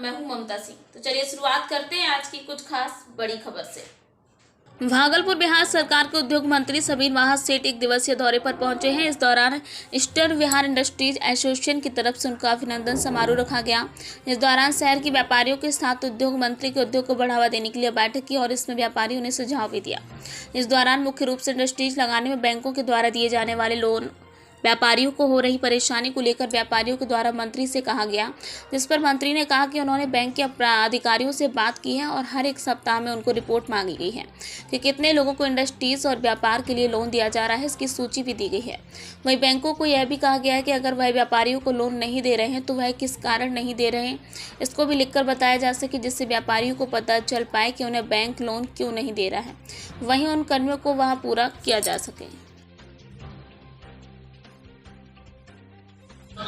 मैं हूं ममता सिंह। तो चलिए शुरुआत करते हैं आज की कुछ खास बड़ी खबर से। भागलपुर बिहार सरकार के उद्योग मंत्री समीर महासेठ एक दिवसीय दौरे पर पहुंचे हैं। इस दौरान ईस्टर्न बिहार इंडस्ट्रीज एसोसिएशन की तरफ से उनका अभिनंदन समारोह रखा गया। इस दौरान शहर के व्यापारियों के साथ उद्योग मंत्री के उद्योग को बढ़ावा देने के लिए बैठक की और इसमें व्यापारियों ने सुझाव भी दिया। इस दौरान मुख्य रूप से इंडस्ट्रीज लगाने में बैंकों के द्वारा दिए जाने वाले लोन, व्यापारियों को हो रही परेशानी को लेकर व्यापारियों के द्वारा मंत्री से कहा गया, जिस पर मंत्री ने कहा कि उन्होंने बैंक के अधिकारियों से बात की है और हर एक सप्ताह में उनको रिपोर्ट मांगी गई है कि कितने लोगों को इंडस्ट्रीज और व्यापार के लिए लोन दिया जा रहा है, इसकी सूची भी दी गई है। वहीं बैंकों को यह भी कहा गया है कि अगर वह व्यापारियों को लोन नहीं दे रहे हैं तो वह किस कारण नहीं दे रहे हैं, इसको भी लिखकर बताया जा सके, जिससे व्यापारियों को पता चल पाए कि उन्हें बैंक लोन क्यों नहीं दे रहा है, वहीं उन कर्मियों को वह पूरा किया जा सके।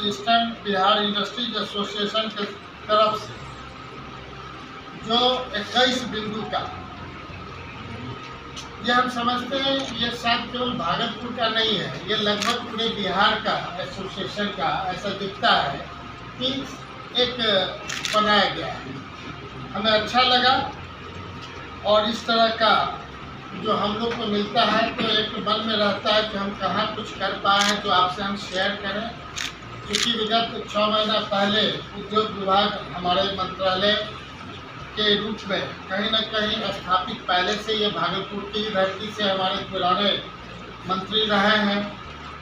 ईस्टर्न बिहार इंडस्ट्रीज एसोसिएशन की तरफ से जो 21 बिंदु का, ये हम समझते हैं ये शायद केवल भागलपुर का नहीं है, ये लगभग पूरे बिहार का एसोसिएशन का ऐसा दिखता है कि एक बनाया गया है। हमें अच्छा लगा और इस तरह का जो हम लोग को मिलता है तो एक मन में रहता है कि हम कहाँ कुछ कर पाए हैं जो आपसे हम शेयर करें। क्योंकि विगत 6 महीना पहले उद्योग विभाग हमारे मंत्रालय के रूप में कहीं न कहीं स्थापित पहले से ये भागलपुर की धरती से हमारे पुराने मंत्री रहे हैं,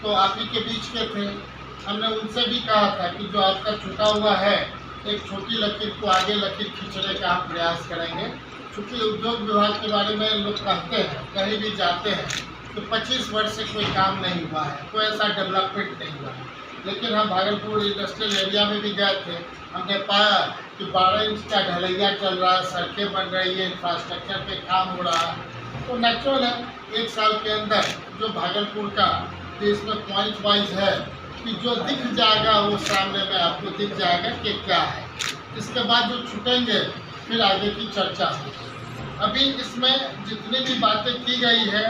तो आप ही के बीच के थे। हमने उनसे भी कहा था कि जो आपका छूटा हुआ है, एक छोटी लकीर को आगे लकीर खींचने का हम प्रयास करेंगे। क्योंकि उद्योग विभाग के बारे में लोग कहते हैं, कहीं भी जाते हैं तो 25 वर्ष से कोई काम नहीं हुआ है, कोई ऐसा डेवलपमेंट नहीं हुआ है। लेकिन हम भागलपुर इंडस्ट्रियल एरिया में भी गए थे, हमने पाया कि 12 इंच का ढलैया चल रहा है, सड़कें बन रही है, इंफ्रास्ट्रक्चर पे काम हो रहा है। तो नेचुरल है एक साल के अंदर जो भागलपुर का देश में पॉइंट वाइज है कि जो दिख जाएगा वो सामने में आपको दिख जाएगा कि क्या है। इसके बाद जो छूटेंगे फिर आगे की चर्चा होगी। अभी इसमें जितनी भी बातें की गई है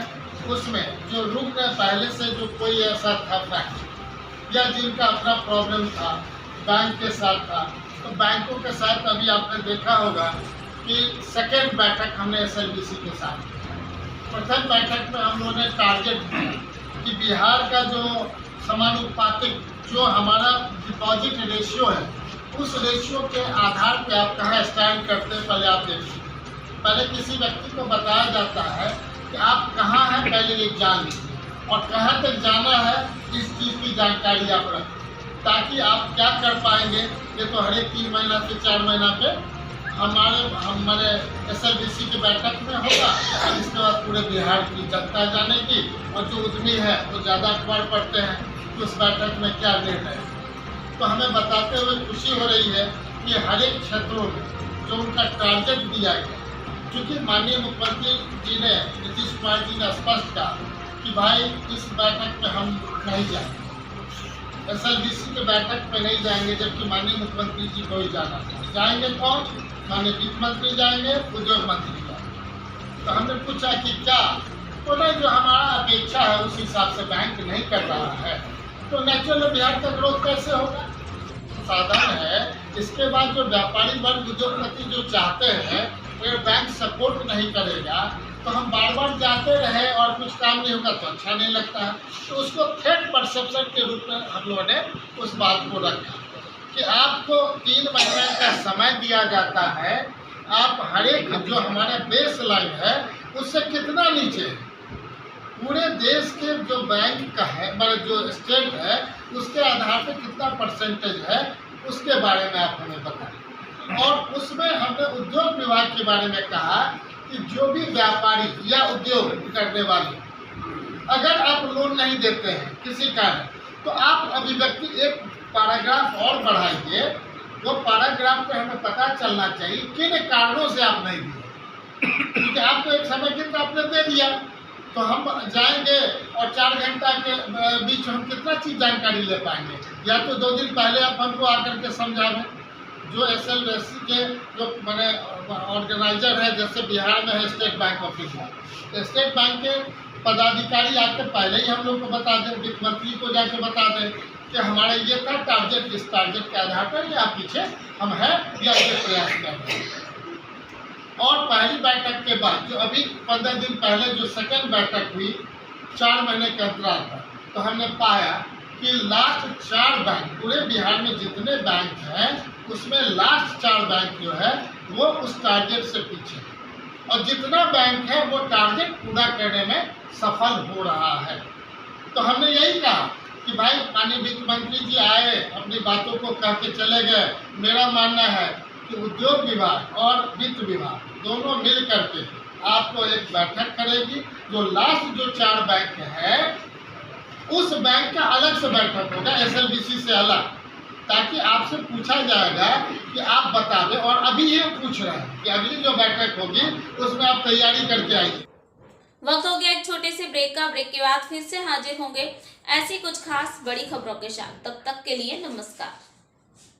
उसमें जो रुकने पहले से जो कोई ऐसा था फैक्ट या जिनका अपना प्रॉब्लम था बैंक के साथ था, तो बैंकों के साथ अभी आपने देखा होगा कि सेकेंड बैठक हमने एसएलबीसी के साथ, प्रथम बैठक में हम लोगों ने टारगेट दिया कि बिहार का जो समानुपातिक जो हमारा डिपॉजिट रेशियो है, उस रेशियो के आधार पर आप कहाँ स्टैंड करते हैं पहले आप देखिए। पहले किसी व्यक्ति को बताया जाता है कि आप कहाँ हैं, पहले ये जान लीजिए और कहाँ तक जाना है इस चीज़ की जानकारी आप रखें, ताकि आप क्या कर पाएंगे। ये तो हर एक 3 महीना से 4 महीना पे हमारे एसएलबीसी की बैठक में होगा और इसके बाद पूरे बिहार की जनता जानेगी और जो उद्यमी है वो ज़्यादा अखबार पढ़ते हैं कि उस बैठक में क्या निर्णय है। तो हमें बताते हुए खुशी हो रही है कि हर एक क्षेत्रों में जो उनका टारगेट दिया गया, क्योंकि माननीय मुख्यमंत्री जी ने, नीतीश कुमार जी ने स्पष्ट कहा कि भाई इस बैठक में हम नहीं जाएंगे, एसएलबीसी के बैठक में नहीं जाएंगे, जबकि माननीय मुख्यमंत्री जी को ही जाना था। जाएंगे कौन? माननीय वित्त मंत्री जाएंगे, उद्योग मंत्री जाएंगे। तो हमने पूछा कि क्या, तो नहीं, जो हमारा अपेक्षा है उस हिसाब से बैंक नहीं कर रहा है, तो नेचुरल बिहार का ग्रोथ कैसे होगा? साधन है। इसके बाद जो व्यापारी वर्ग, उद्योगपति जो चाहते हैं अगर बैंक सपोर्ट नहीं करेगा तो हम बार बार जाते रहे और कुछ काम नहीं होगा तो अच्छा नहीं लगता है। तो उसको थ्रेट परसेप्शन के रूप में हम लोगों ने उस बात को रखा कि आपको 3 महीने का समय दिया जाता है, आप हर एक जो हमारा बेस लाइन है उससे कितना नीचे है, पूरे देश के जो बैंक का है, मतलब जो स्टेट है उसके आधार पर कितना परसेंटेज है, उसके बारे में आप हमें बताएं। और उसमें हमने उद्योग विभाग के बारे में कहा कि जो भी व्यापारी या उद्योग करने वाले अगर आप लोन नहीं देते हैं किसी कारण, तो आप अभिव्यक्ति एक पैराग्राफ और बढ़ाइए। वो पैराग्राफ पे हमें पता चलना चाहिए किन कारणों से आप नहीं दिए, क्योंकि आपको एक समय के आपने दे दिया तो हम जाएंगे और 4 घंटा के बीच हम कितना चीज़ जानकारी ले पाएंगे। या तो 2 दिन पहले आप हमको आकर के समझावें। जो एसएलबीसी के जो मैंने ऑर्गेनाइजर है, जैसे बिहार में है स्टेट बैंक ऑफ इंडिया, तो स्टेट बैंक के पदाधिकारी आकर पहले ही हम लोग को बता दें, वित्त मंत्री को जाके बता दें कि हमारा ये था टारगेट, इस टारगेट के आधार पर या पीछे हम हैं या ये प्रयास कर रहे हैं। और पहली बैठक के बाद जो अभी 15 दिन पहले जो सेकंड बैठक हुई 4 महीने के अंतराल पर, तो हमने पाया कि लास्ट 4 बैंक, पूरे बिहार में जितने बैंक हैं उसमें लास्ट 4 बैंक जो है वो उस टारगेट से पीछे है, और जितना बैंक है वो टारगेट पूरा करने में सफल हो रहा है। तो हमने यही कहा कि भाई माननीय वित्त मंत्री जी आए, अपनी बातों को कह के चले गए। मेरा मानना है कि उद्योग विभाग और वित्त विभाग दोनों मिल करके आपको एक बैठक करेगी, जो लास्ट जो 4 बैंक है उस बैंक का अलग से बैठक होगा, SLBC से अलग, ताकि आपसे पूछा जाएगा कि आप बता दें। और अभी ये पूछ रहे हैं कि अगली जो बैठक होगी उसमें आप तैयारी करके आइए। वक्त हो गया एक छोटे से ब्रेक का। ब्रेक के बाद फिर से हाजिर होंगे ऐसी कुछ खास बड़ी खबरों के साथ। तब तक के लिए नमस्कार।